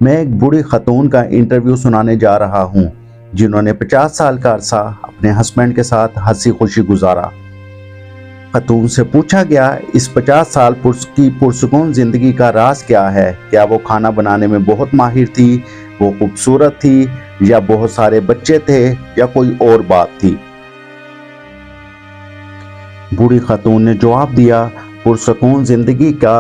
میں ایک بوڑھی خاتون کا انٹرویو سنانے جا رہا ہوں جنہوں نے 50 سال کا عرصہ اپنے ہسبینڈ کے ساتھ ہنسی خوشی گزارا۔ خاتون سے پوچھا گیا اس 50 سال کی پرسکون زندگی کا راز کیا ہے؟ کیا وہ کھانا بنانے میں بہت ماہر تھی، وہ خوبصورت تھی، یا بہت سارے بچے تھے، یا کوئی اور بات تھی؟ بوڑھی خاتون نے جواب دیا، پرسکون زندگی کا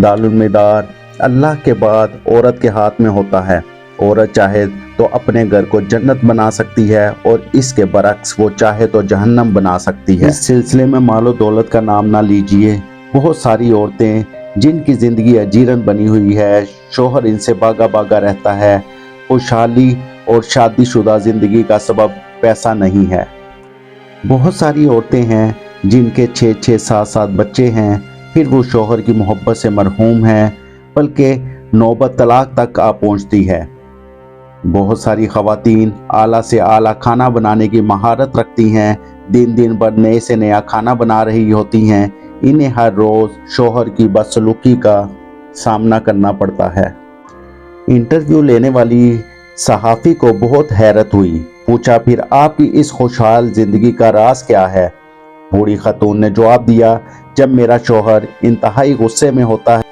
دارالمدار اللہ کے بعد عورت کے ہاتھ میں ہوتا ہے۔ عورت چاہے تو اپنے گھر کو جنت بنا سکتی ہے اور اس کے برعکس وہ چاہے تو جہنم بنا سکتی ہے۔ اس سلسلے میں مال و دولت کا نام نہ لیجئے۔ بہت ساری عورتیں جن کی زندگی اجیرن بنی ہوئی ہے، شوہر ان سے بھاگا بھاگا رہتا ہے۔ خوشحالی اور شادی شدہ زندگی کا سبب پیسہ نہیں ہے۔ بہت ساری عورتیں ہیں جن کے 6-7 بچے ہیں، پھر وہ شوہر کی محبت سے محروم ہیں، بلکہ نوبت طلاق تک آ پہنچتی ہے۔ بہت ساری خواتین اعلیٰ سے اعلیٰ کھانا بنانے کی مہارت رکھتی ہیں، دن بھر نئے سے نیا کھانا بنا رہی ہوتی ہیں، انہیں ہر روز شوہر کی بدسلوکی کا سامنا کرنا پڑتا ہے۔ انٹرویو لینے والی صحافی کو بہت حیرت ہوئی، پوچھا پھر آپ کی اس خوشحال زندگی کا راز کیا ہے؟ بوڑھی خاتون نے جواب دیا، جب میرا شوہر انتہائی غصے میں ہوتا ہے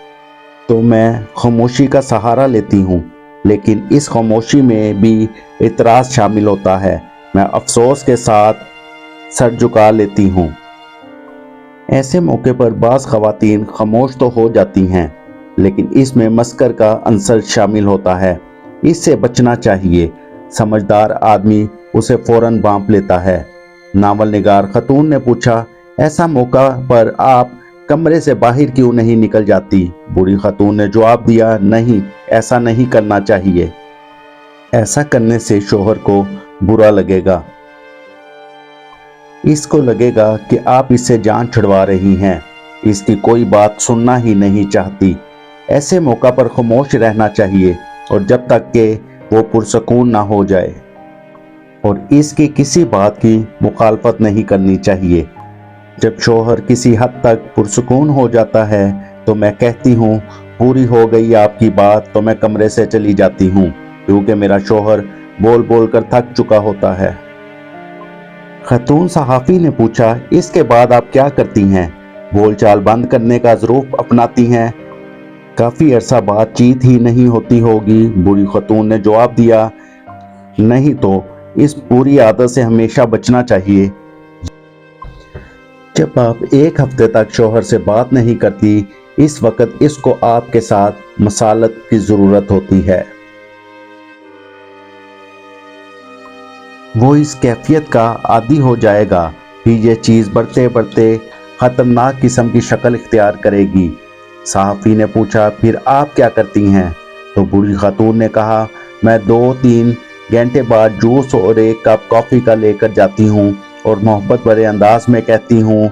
تو میں خاموشی کا سہارا لیتی ہوں، لیکن اس خاموشی میں بھی اعتراض شامل ہوتا ہے۔ میں افسوس کے ساتھ سر جھکا لیتی ہوں۔ ایسے موقع پر بعض خواتین خاموش تو ہو جاتی ہیں، لیکن اس میں مسخر کا عنصر شامل ہوتا ہے۔ اس سے بچنا چاہیے۔ سمجھدار آدمی اسے فوراً بھانپ لیتا ہے۔ ناول نگار خاتون نے پوچھا، ایسا موقع پر آپ کمرے سے باہر کیوں نہیں نکل جاتی؟ بوڑھی خاتون نے جواب دیا، نہیں، ایسا نہیں کرنا چاہیے۔ ایسا کرنے سے شوہر کو برا لگے گا۔ اس کو لگے گا کہ آپ اس سے جان چھڑوا رہی ہیں، اس کی کوئی بات سننا ہی نہیں چاہتی۔ ایسے موقع پر خاموش رہنا چاہیے اور جب تک کہ وہ پرسکون نہ ہو جائے، اور اس کی کسی بات کی مخالفت نہیں کرنی چاہیے۔ جب شوہر کسی حد تک پرسکون ہو جاتا ہے تو میں کہتی ہوں، پوری ہو گئی آپ کی بات تو میں کمرے سے چلی جاتی ہوں، کیونکہ میرا شوہر بول بول کر تھک چکا ہوتا ہے۔ خاتون صحافی نے پوچھا، اس کے بعد آپ کیا کرتی ہیں؟ بول چال بند کرنے کا ظروف اپناتی ہیں؟ کافی عرصہ بات چیت ہی نہیں ہوتی ہوگی۔ بوڑھی خاتون نے جواب دیا، نہیں تو اس بری عادت سے ہمیشہ بچنا چاہیے۔ جب آپ ایک ہفتے تک شوہر سے بات نہیں کرتی، اس وقت اس کو آپ کے ساتھ مصالحت کی ضرورت ہوتی ہے۔ وہ اس کیفیت کا عادی ہو جائے گا، پھر یہ چیز بڑھتے بڑھتے خطرناک قسم کی شکل اختیار کرے گی۔ صحافی نے پوچھا، پھر آپ کیا کرتی ہیں؟ تو بوڑھی خاتون نے کہا، میں 2-3 گھنٹے بعد جوس اور ایک کپ کافی کا لے کر جاتی ہوں اور محبت بھرے انداز میں کہتی ہوں،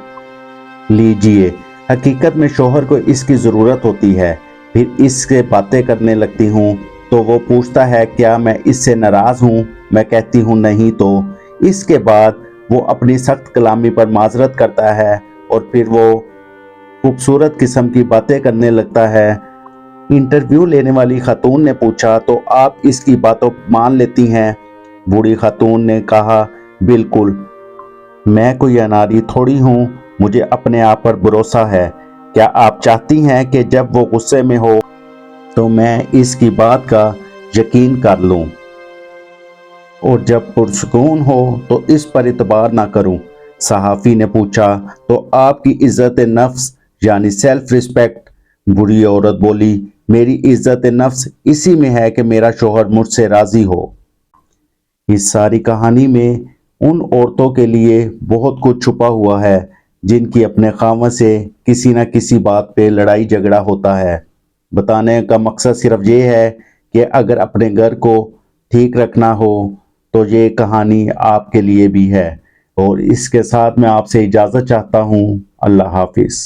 لیجئے۔ حقیقت میں شوہر کو اس کی ضرورت ہوتی ہے۔ پھر اس سے باتیں کرنے لگتی ہوں تو وہ پوچھتا ہے، کیا میں اس سے ناراض ہوں؟ میں کہتی ہوں نہیں تو۔ اس کے بعد وہ اپنی سخت کلامی پر معذرت کرتا ہے اور پھر وہ خوبصورت قسم کی باتیں کرنے لگتا ہے۔ انٹرویو لینے والی خاتون نے پوچھا، تو آپ اس کی باتوں مان لیتی ہیں؟ بوڑھی خاتون نے کہا، بالکل، میں کوئی اناری تھوڑی ہوں، مجھے اپنے آپ پر بھروسہ ہے۔ کیا آپ چاہتی ہیں کہ جب وہ غصے میں ہو تو میں اس کی بات کا یقین کر لوں، اور جب پرسکون ہو تو اس پر اعتبار نہ کروں؟ صحافی نے پوچھا، تو آپ کی عزت نفس یعنی سیلف ریسپیکٹ؟ بوڑھی عورت بولی، میری عزت نفس اسی میں ہے کہ میرا شوہر مجھ سے راضی ہو۔ اس ساری کہانی میں ان عورتوں کے لیے بہت کچھ چھپا ہوا ہے جن کی اپنے خاوند سے کسی نہ کسی بات پہ لڑائی جھگڑا ہوتا ہے۔ بتانے کا مقصد صرف یہ ہے کہ اگر اپنے گھر کو ٹھیک رکھنا ہو تو یہ کہانی آپ کے لیے بھی ہے۔ اور اس کے ساتھ میں آپ سے اجازت چاہتا ہوں۔ اللہ حافظ۔